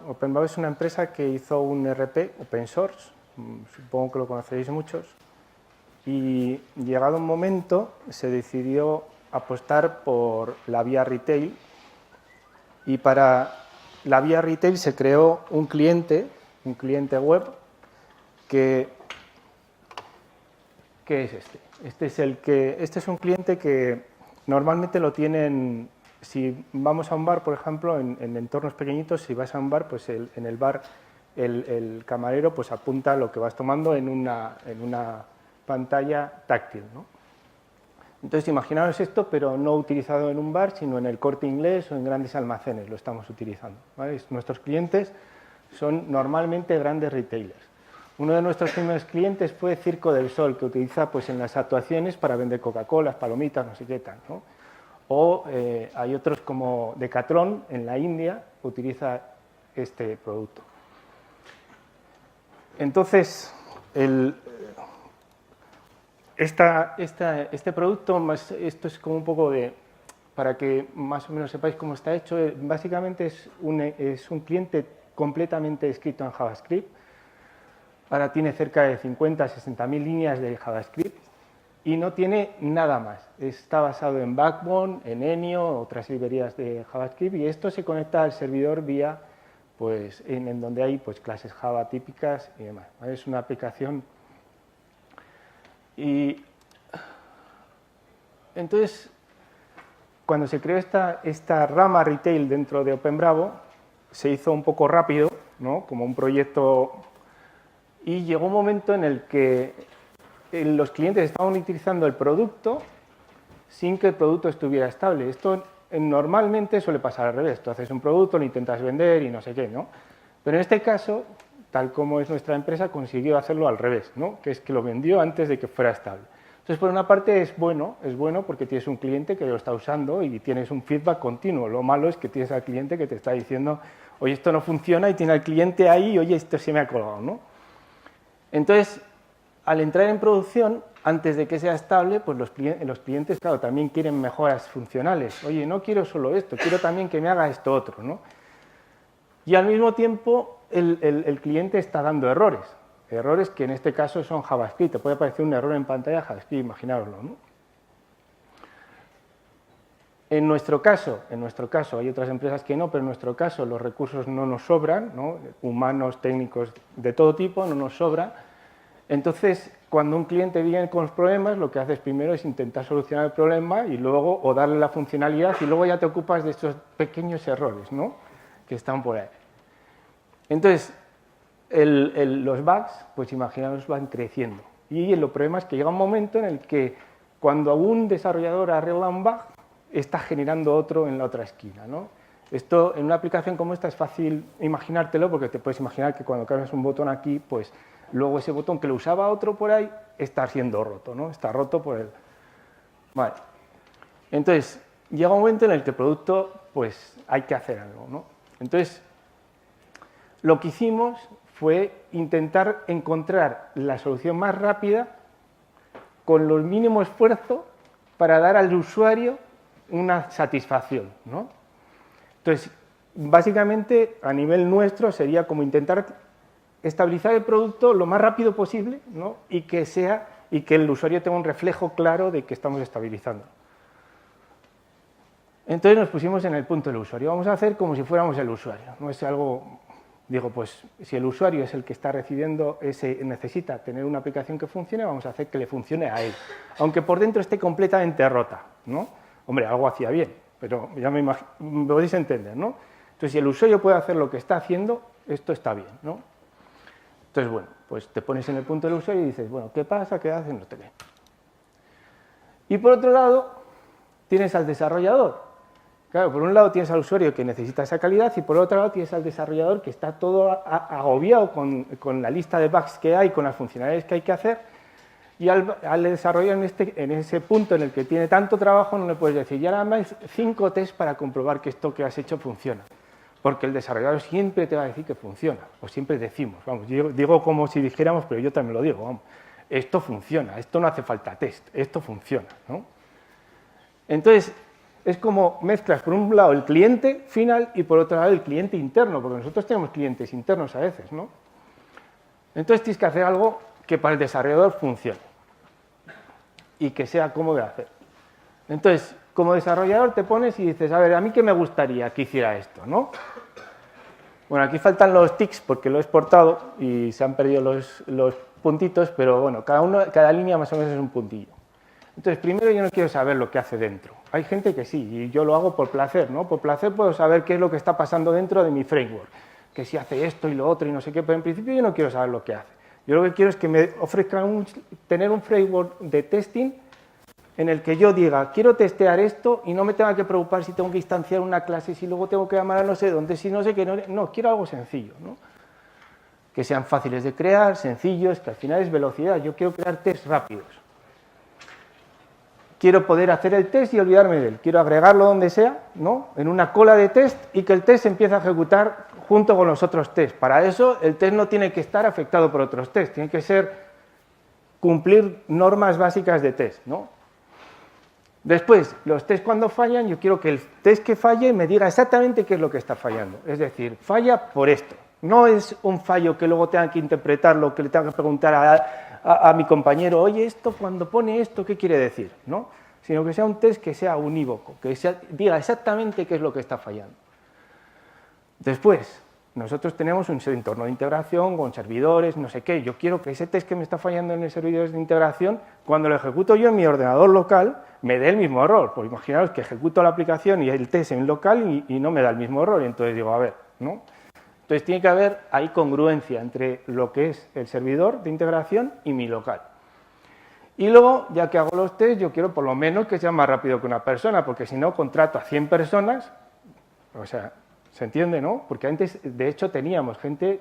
OpenBab es una empresa que hizo un ERP open source, supongo que lo conoceréis muchos, y llegado un momento se decidió apostar por la vía retail, y para la vía retail se creó un cliente web que ¿qué es este? Este es un cliente que normalmente lo tienen, si vamos a un bar, por ejemplo, en entornos pequeñitos, si vas a un bar, pues en el bar el camarero pues apunta lo que vas tomando en una pantalla táctil, ¿no? Entonces, imaginaos esto, pero no utilizado en un bar, sino en el Corte Inglés o en grandes almacenes lo estamos utilizando, ¿vale? Nuestros clientes son normalmente grandes retailers. Uno de nuestros primeros clientes fue Circo del Sol, que utiliza pues, en las actuaciones para vender Coca-Cola, palomitas, no sé qué tal, ¿no? O hay otros como Decathlon, en la India, que utiliza este producto. Entonces, este producto, esto es como un poco de, para que más o menos sepáis cómo está hecho, básicamente es un cliente completamente escrito en JavaScript. Ahora tiene cerca de 50 60.000 líneas de JavaScript y no tiene nada más. Está basado en Backbone, en Enio, otras librerías de JavaScript, y esto se conecta al servidor vía, pues, en donde hay pues, clases Java típicas y demás, ¿vale? Es una aplicación. Y entonces, cuando se creó esta rama retail dentro de OpenBravo, se hizo un poco rápido, ¿no? Como un proyecto. Y llegó un momento en el que los clientes estaban utilizando el producto sin que el producto estuviera estable. Esto normalmente suele pasar al revés. Tú haces un producto, lo intentas vender y no sé qué, ¿no? Pero en este caso, tal como es nuestra empresa, consiguió hacerlo al revés, ¿no? Que es que lo vendió antes de que fuera estable. Entonces, por una parte es bueno porque tienes un cliente que lo está usando y tienes un feedback continuo. Lo malo es que tienes al cliente que te está diciendo, oye, esto no funciona, y tiene al cliente ahí, oye, esto se me ha colgado, ¿no? Entonces, al entrar en producción, antes de que sea estable, pues los clientes, claro, también quieren mejoras funcionales. Oye, no quiero solo esto, quiero también que me haga esto otro, ¿no? Y al mismo tiempo, el cliente está dando errores que en este caso son JavaScript. Te puede aparecer un error en pantalla JavaScript, imaginároslo, ¿no? En nuestro caso, hay otras empresas que no, pero en nuestro caso los recursos no nos sobran, ¿no? Humanos, técnicos, de todo tipo, no nos sobra. Entonces, cuando un cliente viene con los problemas, lo que haces primero es intentar solucionar el problema y luego, o darle la funcionalidad, y luego ya te ocupas de estos pequeños errores, ¿no? Que están por ahí. Entonces, los bugs, pues imaginaos, van creciendo. Y el problema es que llega un momento en el que cuando un desarrollador arregla un bug, está generando otro en la otra esquina, ¿no? Esto, en una aplicación como esta, es fácil imaginártelo, porque te puedes imaginar que cuando cambias un botón aquí, pues luego ese botón que lo usaba otro por ahí está siendo roto, ¿no? Está roto por el... Vale. Entonces, llega un momento en el que el producto, pues hay que hacer algo, ¿no? Entonces, lo que hicimos fue intentar encontrar la solución más rápida con el mínimo esfuerzo para dar al usuario una satisfacción, ¿no? Entonces, básicamente, a nivel nuestro, sería como intentar estabilizar el producto lo más rápido posible, ¿no? y que el usuario tenga un reflejo claro de que estamos estabilizando. Entonces nos pusimos en el punto del usuario. Vamos a hacer como si fuéramos el usuario. No es algo, digo, pues si el usuario es el que está recibiendo necesita tener una aplicación que funcione, vamos a hacer que le funcione a él, aunque por dentro esté completamente rota, ¿no? Hombre, algo hacía bien, pero ya me podéis entender, ¿no? Entonces, si el usuario puede hacer lo que está haciendo, esto está bien, ¿no? Entonces, bueno, pues te pones en el punto del usuario y dices, bueno, ¿qué pasa? ¿Qué haces? No te ve. Y por otro lado, tienes al desarrollador. Claro, por un lado tienes al usuario que necesita esa calidad y por otro lado tienes al desarrollador que está todo agobiado con la lista de bugs que hay, con las funcionalidades que hay que hacer. Y al desarrollar en ese punto en el que tiene tanto trabajo, no le puedes decir, ya nada más 5 tests para comprobar que esto que has hecho funciona. Porque el desarrollador siempre te va a decir que funciona, o siempre decimos, vamos, digo como si dijéramos, pero yo también lo digo, vamos, esto funciona, esto no hace falta test, esto funciona, ¿no? Entonces, es como mezclas por un lado el cliente final y por otro lado el cliente interno, porque nosotros tenemos clientes internos a veces, ¿no? Entonces tienes que hacer algo que para el desarrollador funcione y que sea cómodo de hacer. Entonces, como desarrollador te pones y dices, a ver, a mí qué me gustaría que hiciera esto, ¿no? Bueno, aquí faltan los tics porque lo he exportado y se han perdido los puntitos, pero bueno, cada línea más o menos es un puntillo. Entonces, primero yo no quiero saber lo que hace dentro. Hay gente que sí, y yo lo hago por placer, ¿no? Por placer puedo saber qué es lo que está pasando dentro de mi framework, que si hace esto y lo otro y no sé qué, pero en principio yo no quiero saber lo que hace. Yo lo que quiero es que me ofrezcan tener un framework de testing en el que yo diga, quiero testear esto y no me tenga que preocupar si tengo que instanciar una clase, si luego tengo que llamar a no sé dónde, si no sé qué, no, quiero algo sencillo, ¿no? Que sean fáciles de crear, sencillos, que al final es velocidad, yo quiero crear tests rápidos. Quiero poder hacer el test y olvidarme de él, quiero agregarlo donde sea, ¿no? En una cola de test y que el test se empiece a ejecutar junto con los otros tests. Para eso el test no tiene que estar afectado por otros tests, tiene que cumplir normas básicas de test, ¿no? Después, los tests cuando fallan, yo quiero que el test que falle me diga exactamente qué es lo que está fallando. Es decir, falla por esto. No es un fallo que luego tenga que interpretarlo, que le tenga que preguntar a mi compañero, oye, esto cuando pone esto, ¿qué quiere decir? ¿No? Sino que sea un test que sea unívoco, que diga exactamente qué es lo que está fallando. Después, nosotros tenemos un entorno de integración con servidores, no sé qué. Yo quiero que ese test que me está fallando en el servidor de integración, cuando lo ejecuto yo en mi ordenador local, me dé el mismo error. Pues imaginaos que ejecuto la aplicación y el test en local y no me da el mismo error. Y entonces digo, a ver, ¿no? Entonces tiene que haber ahí congruencia entre lo que es el servidor de integración y mi local. Y luego, ya que hago los tests, yo quiero por lo menos que sea más rápido que una persona, porque si no contrato a 100 personas, o sea, ¿se entiende, no? Porque antes, de hecho, teníamos gente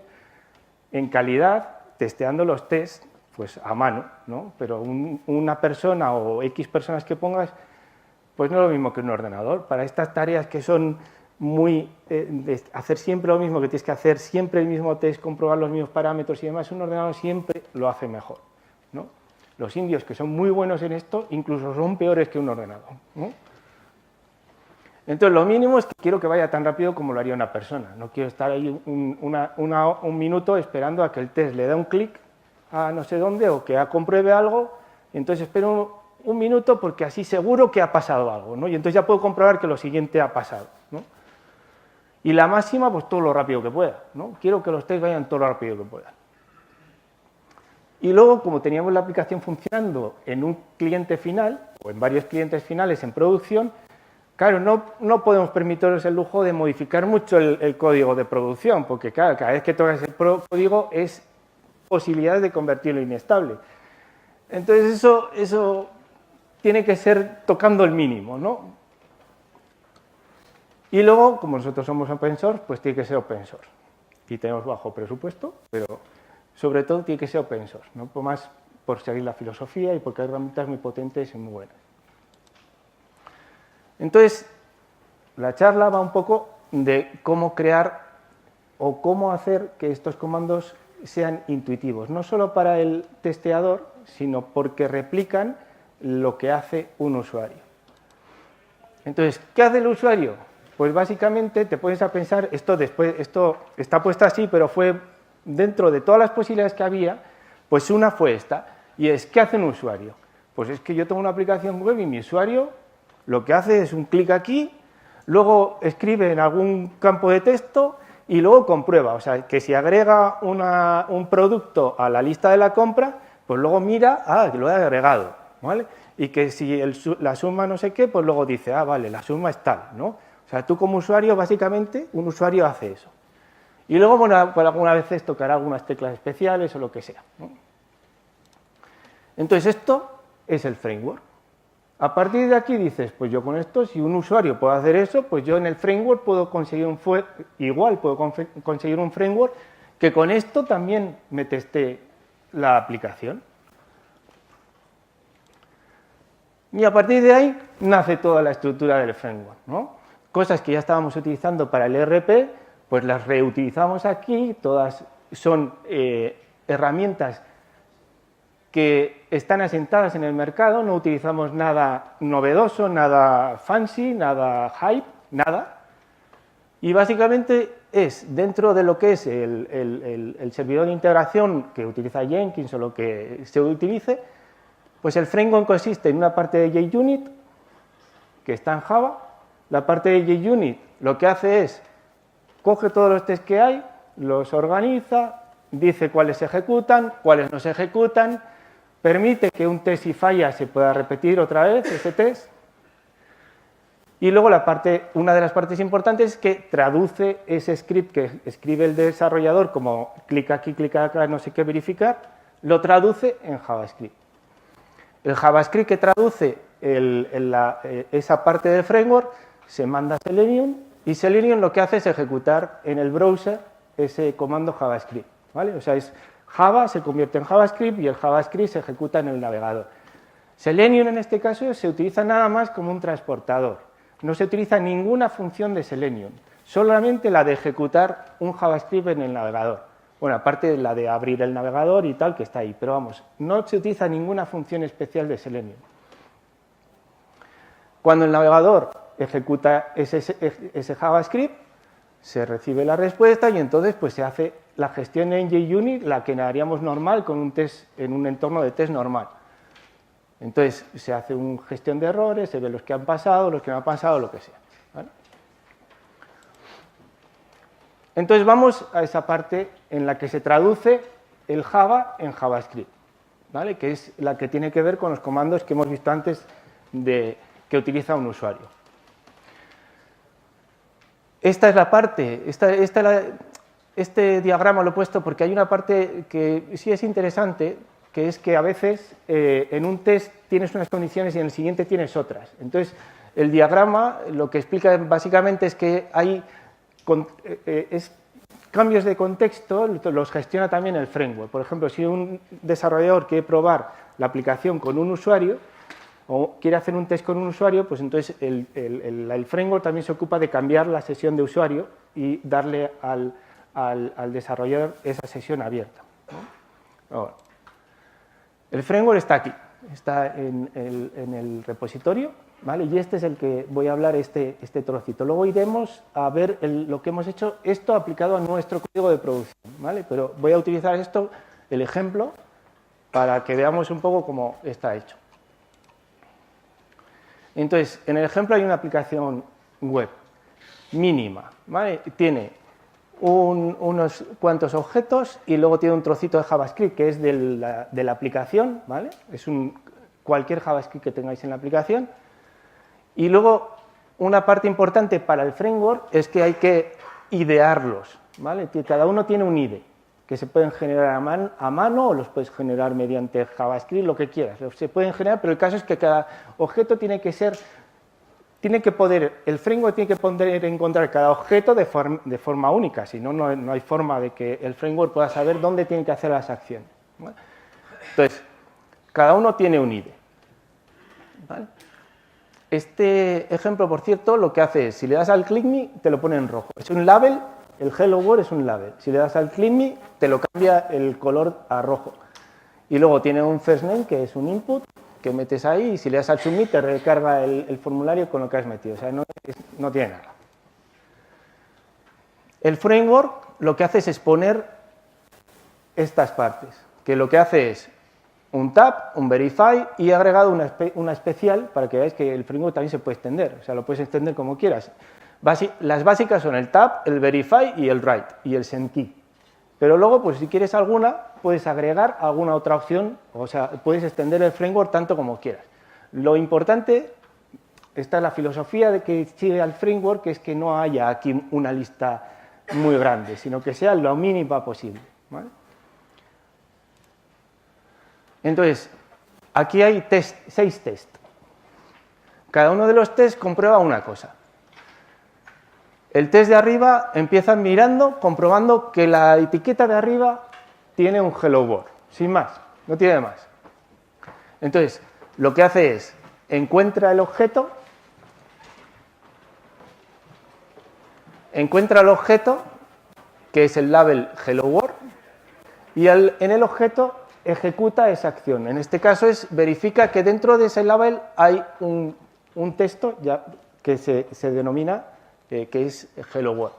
en calidad testeando los tests pues, a mano, ¿no? Pero una persona o X personas que pongas, pues no es lo mismo que un ordenador. Para estas tareas que son muy... de hacer siempre lo mismo, que tienes que hacer siempre el mismo test, comprobar los mismos parámetros y demás, un ordenador siempre lo hace mejor, ¿no? Los indios, que son muy buenos en esto, incluso son peores que un ordenador, ¿no? Entonces, lo mínimo es que quiero que vaya tan rápido como lo haría una persona. No quiero estar ahí un minuto esperando a que el test le dé un clic a no sé dónde o que compruebe algo, y entonces espero un minuto porque así seguro que ha pasado algo, ¿no? Y entonces ya puedo comprobar que lo siguiente ha pasado, ¿no? Y la máxima, pues todo lo rápido que pueda, ¿no? Quiero que los tests vayan todo lo rápido que puedan. Y luego, como teníamos la aplicación funcionando en un cliente final o en varios clientes finales en producción, claro, no podemos permitirnos el lujo de modificar mucho el código de producción, porque claro, cada vez que tocas el código es posibilidad de convertirlo inestable. Entonces eso tiene que ser tocando el mínimo, ¿no? Y luego, como nosotros somos open source, pues tiene que ser open source. Y tenemos bajo presupuesto, pero sobre todo tiene que ser open source, ¿no? Más por seguir la filosofía y porque hay herramientas muy potentes y muy buenas. Entonces, la charla va un poco de cómo crear o cómo hacer que estos comandos sean intuitivos, no solo para el testeador, sino porque replican lo que hace un usuario. Entonces, ¿qué hace el usuario? Pues básicamente te pones a pensar, esto está puesto así, pero fue dentro de todas las posibilidades que había, pues una fue esta, y es, ¿qué hace un usuario? Pues es que yo tengo una aplicación web y mi usuario lo que hace es un clic aquí, luego escribe en algún campo de texto y luego comprueba. O sea, que si agrega un producto a la lista de la compra, pues luego mira, que lo he agregado, ¿vale? Y que si la suma no sé qué, pues luego dice, vale, la suma es tal, ¿no? O sea, tú como usuario, básicamente, un usuario hace eso. Y luego, bueno, por alguna vez tocará algunas teclas especiales o lo que sea, ¿no? Entonces, esto es el framework. A partir de aquí dices, pues yo con esto, si un usuario puede hacer eso, pues yo en el framework puedo conseguir conseguir un framework que con esto también me teste la aplicación. Y a partir de ahí nace toda la estructura del framework, ¿no? Cosas que ya estábamos utilizando para el ERP, pues las reutilizamos aquí, todas son herramientas que están asentadas en el mercado, no utilizamos nada novedoso, nada fancy, nada hype, nada. Y básicamente es dentro de lo que es el servidor de integración que utiliza Jenkins o lo que se utilice, pues el framework consiste en una parte de JUnit que está en Java. La parte de JUnit lo que hace es coge todos los tests que hay, los organiza, dice cuáles se ejecutan, cuáles no se ejecutan, permite que un test si falla se pueda repetir otra vez ese test. Y luego una de las partes importantes es que traduce ese script que escribe el desarrollador como clic aquí, no sé qué, verificar, lo traduce en JavaScript. El JavaScript que traduce esa parte del framework se manda a Selenium y Selenium lo que hace es ejecutar en el browser ese comando JavaScript, ¿vale? O sea, Java se convierte en JavaScript y el JavaScript se ejecuta en el navegador. Selenium en este caso se utiliza nada más como un transportador. No se utiliza ninguna función de Selenium, solamente la de ejecutar un JavaScript en el navegador. Bueno, aparte de la de abrir el navegador y tal, que está ahí, pero vamos, no se utiliza ninguna función especial de Selenium. Cuando el navegador ejecuta ese JavaScript, se recibe la respuesta y entonces pues se hace la gestión en JUnit, la que haríamos normal con un test en un entorno de test normal. Entonces se hace una gestión de errores, se ve los que han pasado, los que no han pasado, lo que sea, ¿vale? Entonces vamos a esa parte en la que se traduce el Java en JavaScript, ¿vale? Que es la que tiene que ver con los comandos que hemos visto antes que utiliza un usuario. Esta es la parte, este diagrama lo he puesto porque hay una parte que sí es interesante, que es que a veces en un test tienes unas condiciones y en el siguiente tienes otras. Entonces, el diagrama lo que explica básicamente es que hay cambios de contexto, los gestiona también el framework. Por ejemplo, si un desarrollador quiere probar la aplicación con un usuario, o quiere hacer un test con un usuario, pues entonces el framework también se ocupa de cambiar la sesión de usuario y darle al desarrollador esa sesión abierta, ¿no? Ahora, el framework está aquí, está en el repositorio, ¿vale? Y este es el que voy a hablar, este trocito. Luego iremos a ver lo que hemos hecho, esto aplicado a nuestro código de producción, ¿vale? Pero voy a utilizar el ejemplo, para que veamos un poco cómo está hecho. Entonces, en el ejemplo hay una aplicación web mínima, ¿vale? Tiene unos cuantos objetos y luego tiene un trocito de JavaScript que es de la aplicación, ¿vale? Es cualquier JavaScript que tengáis en la aplicación. Y luego, una parte importante para el framework es que hay que idearlos, ¿vale? Cada uno tiene un IDE, que se pueden generar a mano o los puedes generar mediante JavaScript, lo que quieras. Se pueden generar, pero el caso es que cada objeto el framework tiene que poder encontrar cada objeto de forma única, si no, no hay forma de que el framework pueda saber dónde tiene que hacer las acciones, ¿vale? Entonces, cada uno tiene un IDE, ¿vale? Este ejemplo, por cierto, lo que hace es, si le das al click me, te lo pone en rojo. Es un label. El Hello World es un label. Si le das al click me, te lo cambia el color a rojo. Y luego tiene un first name, que es un input, que metes ahí, y si le das al submit, te recarga el formulario con lo que has metido. O sea, no tiene nada. El framework lo que hace es exponer estas partes, que lo que hace es un tab, un verify, y he agregado una especial para que veáis que el framework también se puede extender. O sea, lo puedes extender como quieras. Las básicas son el tab, el verify y el write, y el send key. Pero luego, pues si quieres alguna, puedes agregar alguna otra opción, o sea, puedes extender el framework tanto como quieras. Lo importante, esta es la filosofía de que sigue al framework, que es que no haya aquí una lista muy grande, sino que sea lo mínima posible, ¿vale? Entonces, aquí hay 6 tests. Cada uno de los tests comprueba una cosa. El test de arriba empieza mirando, comprobando que la etiqueta de arriba tiene un Hello World, sin más, no tiene más. Entonces, lo que hace es, encuentra el objeto, que es el label Hello World, y en el objeto ejecuta esa acción. En este caso verifica que dentro de ese label hay un texto que se denomina que es Hello World.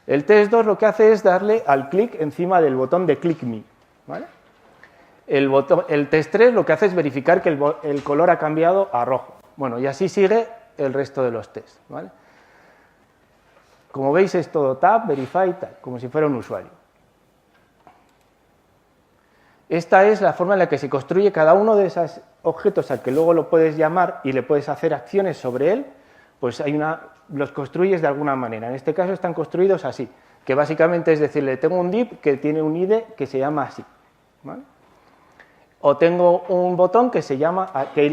El test 2 lo que hace es darle al clic encima del botón de Click Me, ¿vale? El test 3 lo que hace es verificar que el color ha cambiado a rojo. Bueno, y así sigue el resto de los tests, ¿vale? Como veis es todo tab, verify, tal, como si fuera un usuario. Esta es la forma en la que se construye cada uno de esos objetos al que luego lo puedes llamar y le puedes hacer acciones sobre él, pues los construyes de alguna manera. En este caso están construidos así, que básicamente es decirle, tengo un div que tiene un ID que se llama así, ¿vale? O tengo un botón que se llama,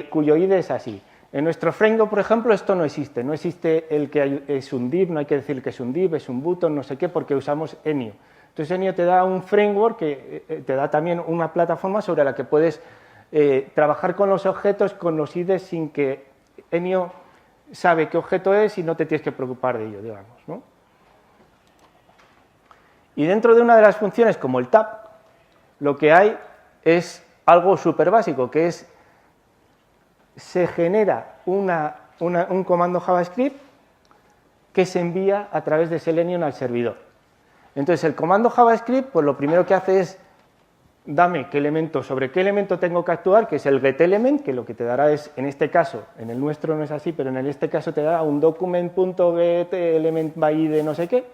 cuyo ID es así. En nuestro framework, por ejemplo, esto no existe. No existe el que es un div, no hay que decir que es un div, es un button, no sé qué, porque usamos Enio. Entonces Enio te da un framework que te da también una plataforma sobre la que puedes trabajar con los objetos, con los IDs, sin que Enio sabe qué objeto es y no te tienes que preocupar de ello, digamos, ¿no? Y dentro de una de las funciones, como el tab, lo que hay es algo súper básico, que es se genera un comando JavaScript que se envía a través de Selenium al servidor. Entonces, el comando JavaScript, pues lo primero que hace es dame sobre qué elemento tengo que actuar, que es el getElement, que lo que te dará es, en este caso, en el nuestro no es así, pero en este caso te dará un document.getElementById no sé qué,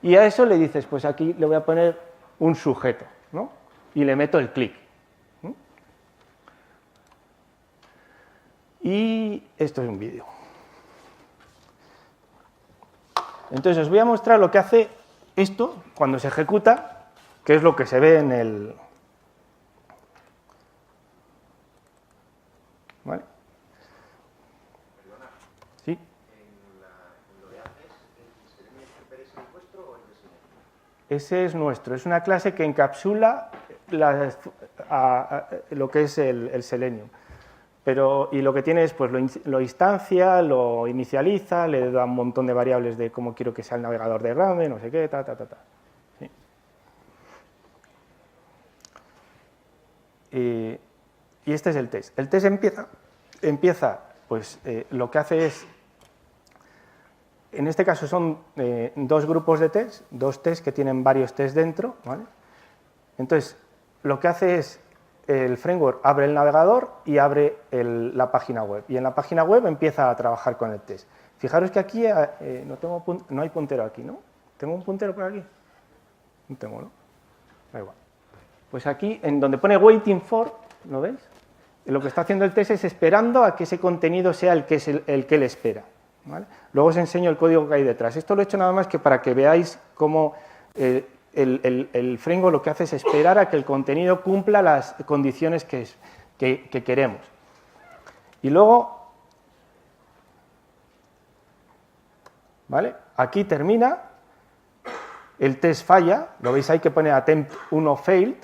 y a eso le dices, pues aquí le voy a poner un sujeto, ¿no? Y le meto el clic. Y esto es un vídeo. Entonces os voy a mostrar lo que hace esto cuando se ejecuta, que es lo que se ve en el... ¿Vale? Perdona. Sí. ¿En lo que haces, el Selenium Super es el vuestro o el de Selenium? Ese es nuestro. Es una clase que encapsula lo que es el Selenium. Y lo que tiene es, pues lo instancia, lo inicializa, le da un montón de variables de cómo quiero que sea el navegador de RAM, no sé qué, ¿sí? Y este es el test. El test empieza pues lo que hace es, en este caso son dos grupos de test, dos tests que tienen varios tests dentro, ¿vale? Entonces, lo que hace es, el framework abre el navegador y abre la página web. Y en la página web empieza a trabajar con el test. Fijaros que aquí no hay puntero aquí, ¿no? ¿Tengo un puntero por aquí? No tengo, ¿no? Da igual. Pues aquí, en donde pone waiting for, ¿lo veis? Lo que está haciendo el test es esperando a que ese contenido sea el que él espera, ¿vale? Luego os enseño el código que hay detrás. Esto lo he hecho nada más que para que veáis cómo el framework lo que hace es esperar a que el contenido cumpla las condiciones que queremos. Y luego, ¿vale? Aquí termina, el test falla, lo veis ahí que pone attempt 1 failed,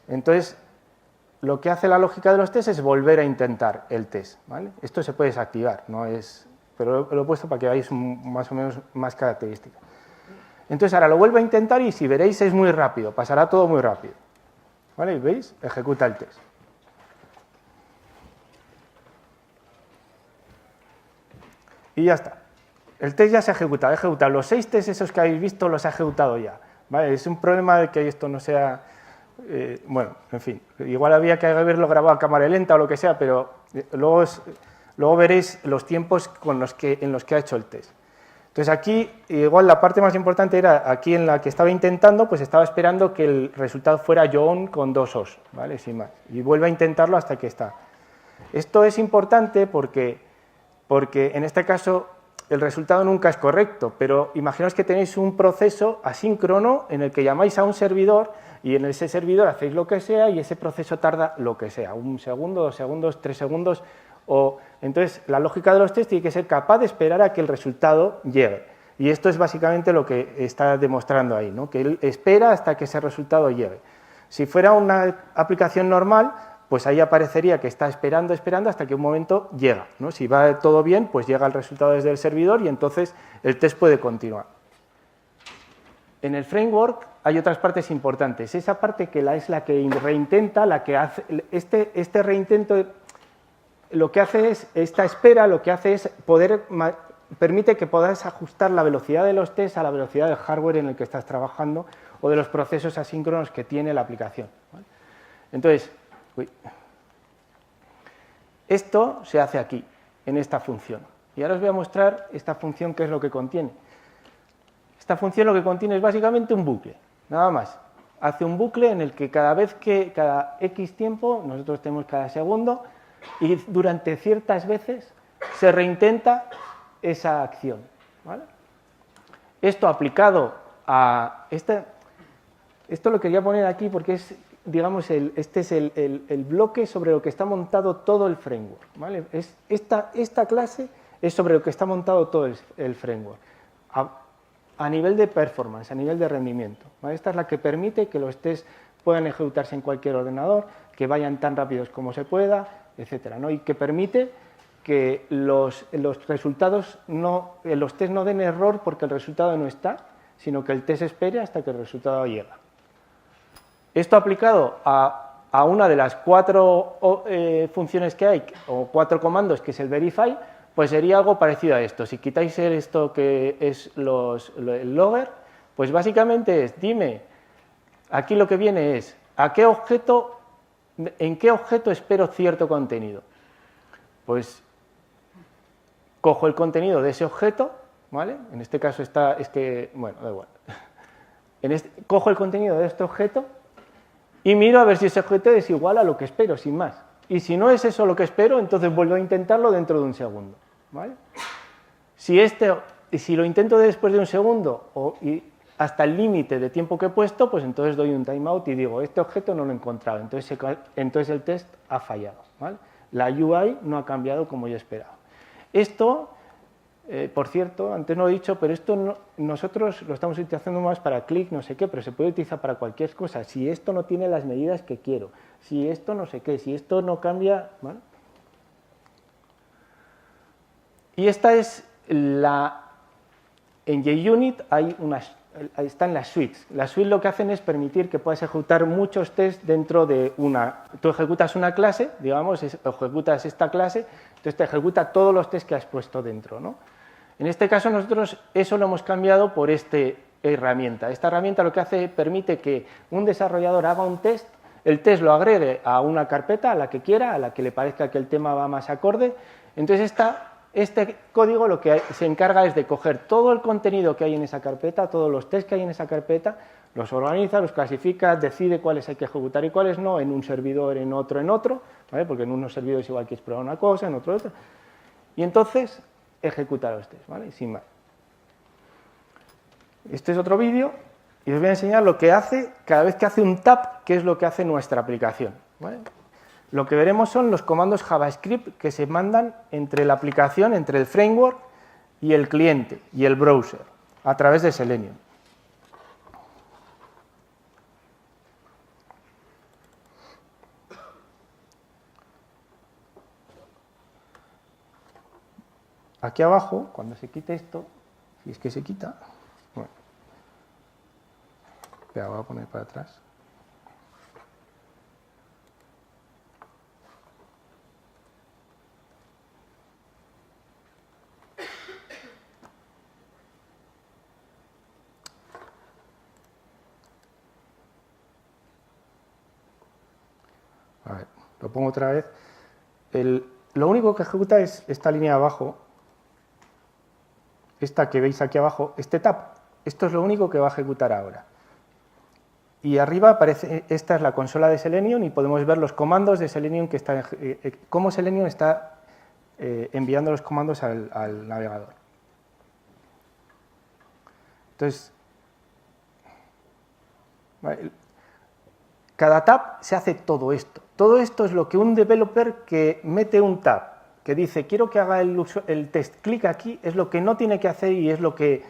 entonces lo que hace la lógica de los tests es volver a intentar el test, ¿vale? Esto se puede desactivar, pero lo he puesto para que veáis más o menos más características. Entonces ahora lo vuelvo a intentar y si veréis es muy rápido, pasará todo muy rápido, ¿vale? ¿Veis? Ejecuta el test. Y ya está. El test ya se ha ejecutado. Los 6 tests esos que habéis visto los ha ejecutado ya, ¿vale? Es un problema de que esto no sea... bueno, en fin, igual había que haberlo grabado a cámara lenta o lo que sea, pero luego veréis los tiempos en los que ha hecho el test. Entonces aquí, igual la parte más importante era aquí en la que estaba intentando, pues estaba esperando que el resultado fuera John con 2 O's, ¿vale? Sin más. Y vuelve a intentarlo hasta que está. Esto es importante porque en este caso el resultado nunca es correcto, pero imaginaos que tenéis un proceso asíncrono en el que llamáis a un servidor y en ese servidor hacéis lo que sea y ese proceso tarda lo que sea, 1 segundo, 2 segundos, 3 segundos. Entonces, la lógica de los tests tiene que ser capaz de esperar a que el resultado llegue. Y esto es básicamente lo que está demostrando ahí, ¿no? Que él espera hasta que ese resultado llegue. Si fuera una aplicación normal, pues ahí aparecería que está esperando hasta que un momento llega, ¿no? Si va todo bien, pues llega el resultado desde el servidor y entonces el test puede continuar. En el framework hay otras partes importantes. Esa parte que es la que reintenta, la que hace, este reintento, lo que hace es, esta espera, lo que hace es permite que podáis ajustar la velocidad de los tests a la velocidad del hardware en el que estás trabajando o de los procesos asíncronos que tiene la aplicación, ¿vale? Entonces, esto se hace aquí, en esta función. Y ahora os voy a mostrar esta función qué es lo que contiene. Esta función lo que contiene es básicamente un bucle, nada más. Hace un bucle en el que cada X tiempo, nosotros tenemos cada segundo, y durante ciertas veces se reintenta esa acción, ¿vale? Esto aplicado a... Esto lo quería poner aquí porque es, digamos, este es el bloque sobre lo que está montado todo el framework, ¿vale? Esta clase es sobre lo que está montado todo el framework. A nivel de performance, a nivel de rendimiento, ¿vale? Esta es la que permite que los tests puedan ejecutarse en cualquier ordenador, que vayan tan rápidos como se pueda, etcétera, ¿no? Y que permite que los resultados los tests no den error porque el resultado no está, sino que el test espere hasta que el resultado llega. Esto aplicado a una de las 4 funciones que hay, o 4 comandos, que es el verify, pues sería algo parecido a esto. Si quitáis esto que es el logger, pues básicamente es, dime, aquí lo que viene es, ¿en qué objeto espero cierto contenido? Pues cojo el contenido de ese objeto, ¿vale? En este caso bueno, da igual. Cojo el contenido de este objeto y miro a ver si ese objeto es igual a lo que espero, sin más. Y si no es eso lo que espero, entonces vuelvo a intentarlo dentro de un segundo, ¿vale? Si lo intento después de un segundo y hasta el límite de tiempo que he puesto, pues entonces doy un timeout y digo, este objeto no lo he encontrado, entonces el test ha fallado, ¿vale? La UI no ha cambiado como yo esperaba. Esto, por cierto, antes no lo he dicho, pero esto nosotros lo estamos utilizando más para clic, no sé qué, pero se puede utilizar para cualquier cosa. Si esto no tiene las medidas que quiero, si esto no sé qué, si esto no cambia, ¿vale? Y esta es en JUnit están las suites. Las suites lo que hacen es permitir que puedas ejecutar muchos tests dentro de una... Tú ejecutas una clase, digamos, ejecutas esta clase, entonces te ejecuta todos los tests que has puesto dentro, ¿no? En este caso nosotros eso lo hemos cambiado por esta herramienta. Esta herramienta lo que hace permite que un desarrollador haga un test, el test lo agregue a una carpeta, a la que quiera, a la que le parezca que el tema va más acorde. Entonces este código lo que se encarga es de coger todo el contenido que hay en esa carpeta, todos los tests que hay en esa carpeta, los organiza, los clasifica, decide cuáles hay que ejecutar y cuáles no, en un servidor, en otro, ¿vale? Porque en unos servidores igual quieres probar una cosa, en otro otra. Y entonces ejecuta los tests, ¿vale? Sin más. Este es otro vídeo y os voy a enseñar lo que hace cada vez que hace un tap, qué es lo que hace nuestra aplicación, ¿vale? Lo que veremos son los comandos JavaScript que se mandan entre la aplicación, entre el framework y el cliente y el browser a través de Selenium. Aquí abajo, cuando se quite esto, si es que se quita, bueno, ya voy a poner para atrás. A ver, lo pongo otra vez. Lo único que ejecuta es esta línea de abajo, esta que veis aquí abajo, este tab. Esto es lo único que va a ejecutar ahora. Y arriba aparece, esta es la consola de Selenium y podemos ver los comandos de Selenium que están, cómo Selenium está enviando los comandos al navegador. Entonces, cada tab se hace todo esto. Todo esto es lo que un developer que mete un tab, que dice, quiero que haga el test, clic aquí, es lo que no tiene que hacer y es lo que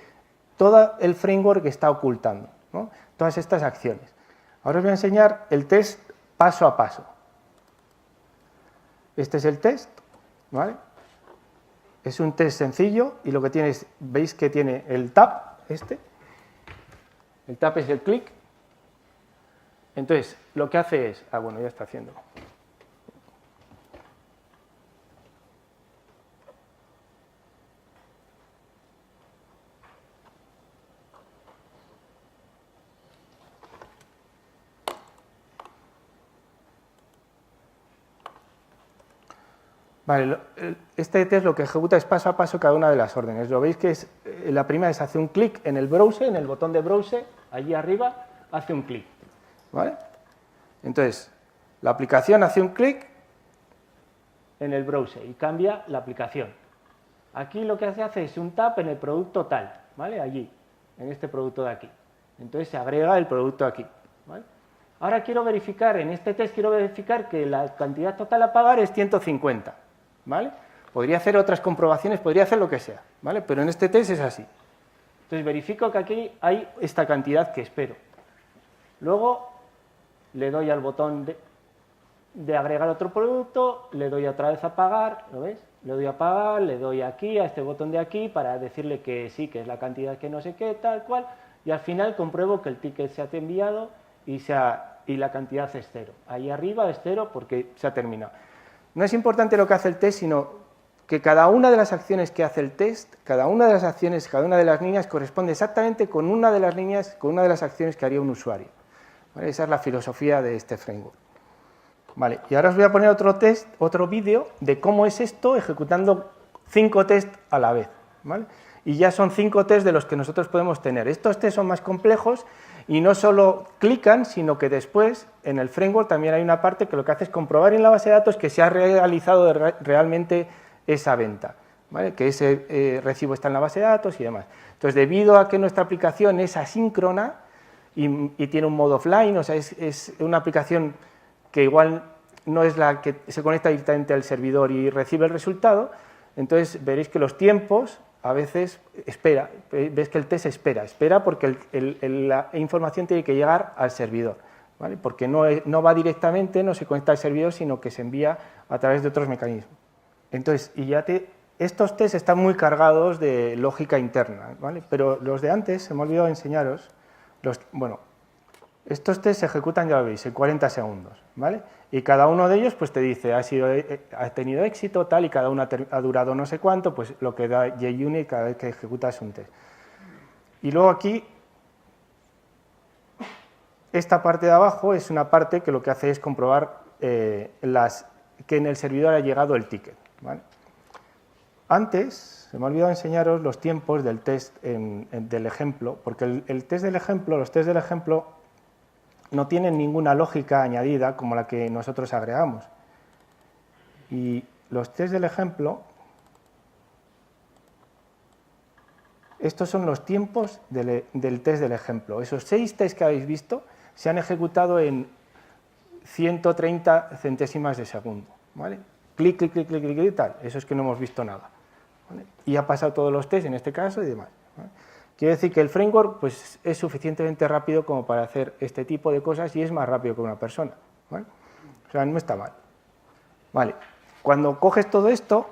todo el framework está ocultando, ¿no? Todas estas acciones. Ahora os voy a enseñar el test paso a paso. Este es el test, ¿vale? Es un test sencillo y lo que tiene es, veis que tiene el tab, el tab es el clic, Entonces, lo que hace es... bueno, ya está haciéndolo. Vale, este test lo que ejecuta es paso a paso cada una de las órdenes. Lo veis que es, la primera es hace un clic en el browser, en el botón de browser, allí arriba, hace un clic. ¿Vale? Entonces, la aplicación hace un clic en el browser y cambia la aplicación. Aquí lo que hace es un tap en el producto tal, ¿vale? Allí, en este producto de aquí. Entonces se agrega el producto aquí, ¿vale? Ahora quiero verificar, en este test quiero verificar que la cantidad total a pagar es 150, ¿vale? Podría hacer otras comprobaciones, podría hacer lo que sea, ¿vale? Pero en este test es así. Entonces verifico que aquí hay esta cantidad que espero. Luego le doy al botón de agregar otro producto, le doy otra vez a pagar, ¿lo ves? Le doy a pagar, le doy aquí, a este botón de aquí, para decirle que sí, que es la cantidad que no sé qué, tal cual, y al final compruebo que el ticket se ha enviado y la cantidad es cero. Ahí arriba es cero porque se ha terminado. No es importante lo que hace el test, sino que cada una de las acciones que hace el test, cada una de las acciones, cada una de las líneas corresponde exactamente con una de las líneas, con una de las acciones que haría un usuario. ¿Vale? Esa es la filosofía de este framework. Vale, y ahora os voy a poner otro vídeo de cómo es esto ejecutando 5 tests a la vez, ¿vale? Y ya son 5 tests de los que nosotros podemos tener. Estos tests son más complejos y no solo clican, sino que después en el framework también hay una parte que lo que hace es comprobar en la base de datos que se ha realizado realmente esa venta, ¿vale? Que ese recibo está en la base de datos y demás. Entonces, debido a que nuestra aplicación es asíncrona y tiene un modo offline, o sea, es una aplicación que igual no es la que se conecta directamente al servidor y recibe el resultado, entonces veréis que los tiempos a veces espera, ves que el test espera porque la información tiene que llegar al servidor, ¿vale? Porque no va directamente, no se conecta al servidor, sino que se envía a través de otros mecanismos. Entonces, estos tests están muy cargados de lógica interna, ¿vale? Pero los de antes, se me ha olvidado enseñaros, estos tests se ejecutan, ya lo veis, en 40 segundos, ¿vale? Y cada uno de ellos pues te dice, ha tenido éxito, tal, y cada uno ha durado no sé cuánto, pues lo que da JUnit cada vez que ejecutas un test. Y luego aquí, esta parte de abajo es una parte que lo que hace es comprobar que en el servidor ha llegado el ticket, ¿vale? Antes, se me ha olvidado enseñaros los tiempos del test del ejemplo, porque los test del ejemplo no tienen ninguna lógica añadida como la que nosotros agregamos. Y los test del ejemplo, estos son los tiempos del test del ejemplo. Esos 6 tests que habéis visto se han ejecutado en 130 centésimas de segundo, ¿vale? Clic, clic, clic, clic, clic y tal. Eso es que no hemos visto nada, ¿vale? Y ha pasado todos los tests en este caso y demás, ¿vale? Quiere decir que el framework pues, es suficientemente rápido como para hacer este tipo de cosas y es más rápido que una persona, ¿vale? O sea, no está mal. Vale. Cuando coges todo esto,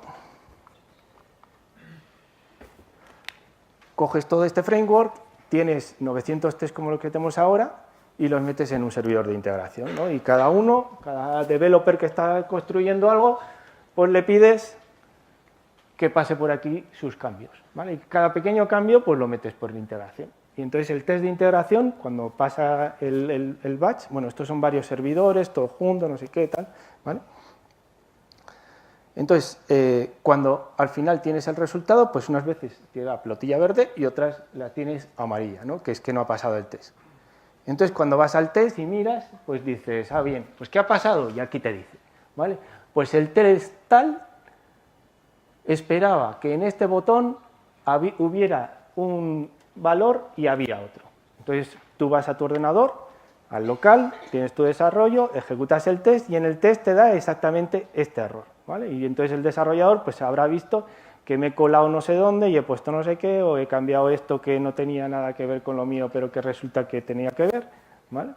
coges todo este framework, tienes 900 tests como los que tenemos ahora y los metes en un servidor de integración, ¿no? Y cada developer que está construyendo algo, pues le pides que pase por aquí sus cambios, ¿vale? Y cada pequeño cambio pues lo metes por la integración. Y entonces el test de integración, cuando pasa el batch, bueno, estos son varios servidores, todos juntos, no sé qué, tal, ¿vale? Entonces, cuando al final tienes el resultado, pues unas veces te da pelotilla verde y otras la tienes amarilla, ¿no? Que es que no ha pasado el test. Entonces, cuando vas al test y miras, pues dices, ah, bien, pues ¿qué ha pasado? Y aquí te dice, ¿vale? Pues el test tal esperaba que en este botón hubiera un valor y había otro. Entonces, tú vas a tu ordenador, al local, tienes tu desarrollo, ejecutas el test y en el test te da exactamente este error, ¿vale? Y entonces el desarrollador pues habrá visto que me he colado no sé dónde y he puesto no sé qué, o he cambiado esto que no tenía nada que ver con lo mío, pero que resulta que tenía que ver, ¿vale?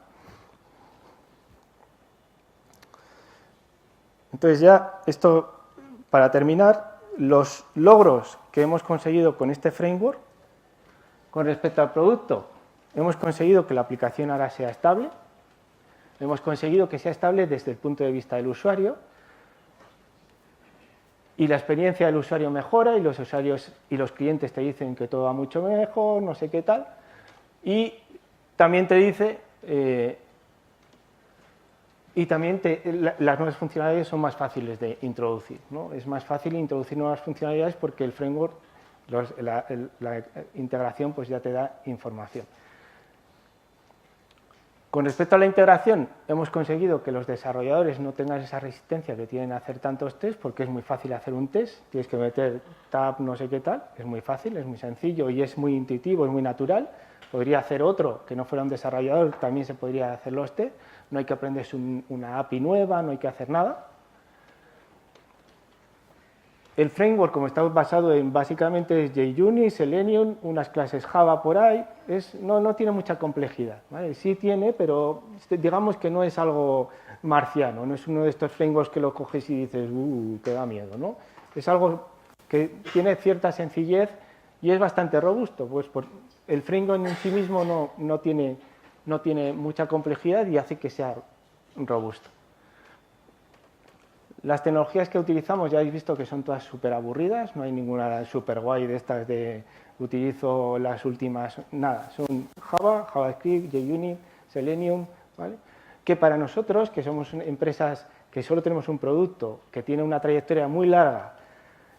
Entonces ya, esto, para terminar, los logros que hemos conseguido con este framework, con respecto al producto, hemos conseguido que la aplicación ahora sea estable, Hemos conseguido que sea estable desde el punto de vista del usuario y la experiencia del usuario mejora y los usuarios y los clientes te dicen que todo va mucho mejor, no sé qué tal. Y también te dice, las nuevas funcionalidades son más fáciles de introducir, ¿no? Es más fácil introducir nuevas funcionalidades porque el framework, la integración, pues ya te da información. Con respecto a la integración, hemos conseguido que los desarrolladores no tengan esa resistencia que tienen a hacer tantos tests, porque es muy fácil hacer un test, tienes que meter tab no sé qué tal, es muy fácil, es muy sencillo y es muy intuitivo, es muy natural. Podría hacer otro que no fuera un desarrollador, también se podría hacer los tests, no hay que aprenderse una API nueva, no hay que hacer nada. El framework, como está basado en básicamente es JUnit, Selenium, unas clases Java por ahí, no tiene mucha complejidad, ¿vale? Sí tiene, pero digamos que no es algo marciano, no es uno de estos frameworks que lo coges y dices, te da miedo, ¿no? Es algo que tiene cierta sencillez y es bastante robusto, pues el framework en sí mismo no tiene mucha complejidad y hace que sea robusto. Las tecnologías que utilizamos ya habéis visto que son todas súper aburridas, no hay ninguna súper guay de estas de utilizo las últimas, nada, son Java, JavaScript, JUnit, Selenium, ¿vale? Que para nosotros, que somos empresas que solo tenemos un producto que tiene una trayectoria muy larga,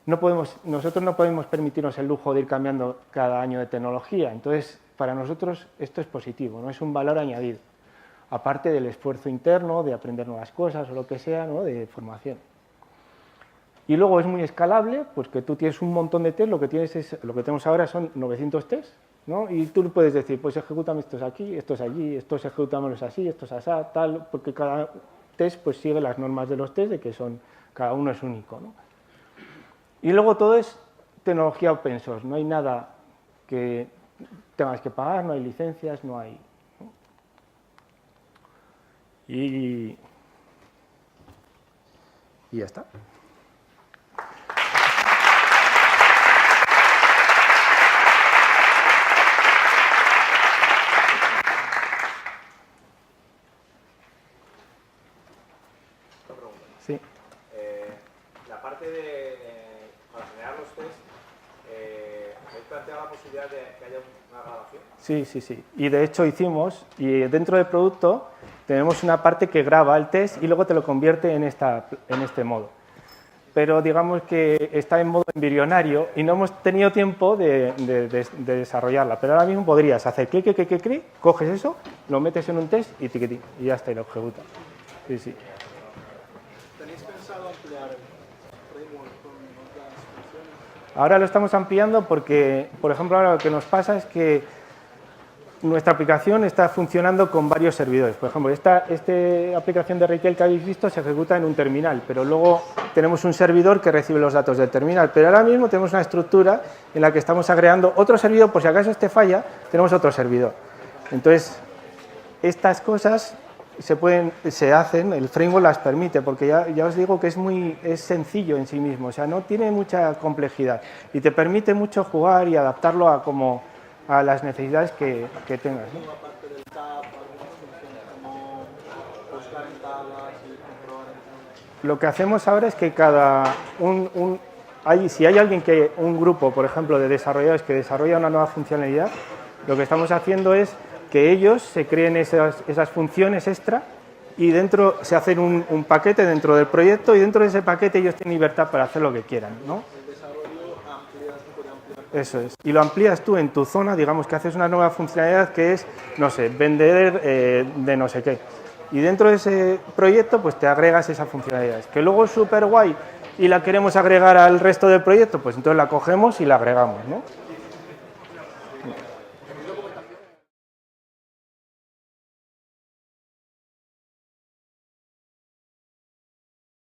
nosotros no podemos permitirnos el lujo de ir cambiando cada año de tecnología, entonces para nosotros esto es positivo, no es un valor añadido. Aparte del esfuerzo interno, de aprender nuevas cosas o lo que sea, ¿no? De formación. Y luego es muy escalable, pues que tú tienes un montón de test, lo que tenemos ahora son 900 tests, ¿no? Y tú puedes decir, pues ejecútame estos aquí, estos allí, estos ejecútamelos así, estos así, tal, porque cada test pues sigue las normas de los test, de que cada uno es único, ¿no? Y luego todo es tecnología open source, no hay nada que tengas que pagar, no hay licencias, no hay... Y ya está. Sí. La parte para generar los test, ¿habéis planteado la posibilidad de que haya una grabación? Sí. Y de hecho hicimos, y dentro del producto tenemos una parte que graba el test y luego te lo convierte en este modo. Pero digamos que está en modo embrionario y no hemos tenido tiempo de desarrollarla. Pero ahora mismo podrías hacer clic, coges eso, lo metes en un test y y ya está, y lo ejecuta. Sí. ¿Tenéis pensado ampliar el framework con otras funciones? Ahora lo estamos ampliando porque, por ejemplo, ahora lo que nos pasa es que nuestra aplicación está funcionando con varios servidores. Por ejemplo, esta aplicación de retail que habéis visto se ejecuta en un terminal, pero luego tenemos un servidor que recibe los datos del terminal. Pero ahora mismo tenemos una estructura en la que estamos agregando otro servidor, por si acaso este falla, tenemos otro servidor. Entonces, estas cosas se hacen, el framework las permite, porque ya os digo que es sencillo en sí mismo, o sea, no tiene mucha complejidad y te permite mucho jugar y adaptarlo a las necesidades que tengas, ¿no? Aparte del tab, algunas funciones como buscar en tablas y comprobar en tablas. Lo que hacemos ahora es que si hay un grupo, por ejemplo, de desarrolladores que desarrolla una nueva funcionalidad, lo que estamos haciendo es que ellos se creen esas funciones extra y dentro se hacen un paquete dentro del proyecto y dentro de ese paquete ellos tienen libertad para hacer lo que quieran, ¿no? El desarrollo puede ampliar. Eso es. Y lo amplías tú en tu zona, digamos que haces una nueva funcionalidad que es, no sé, vender de no sé qué. Y dentro de ese proyecto pues te agregas esa funcionalidad. Que luego es súper guay y la queremos agregar al resto del proyecto, pues entonces la cogemos y la agregamos, ¿no?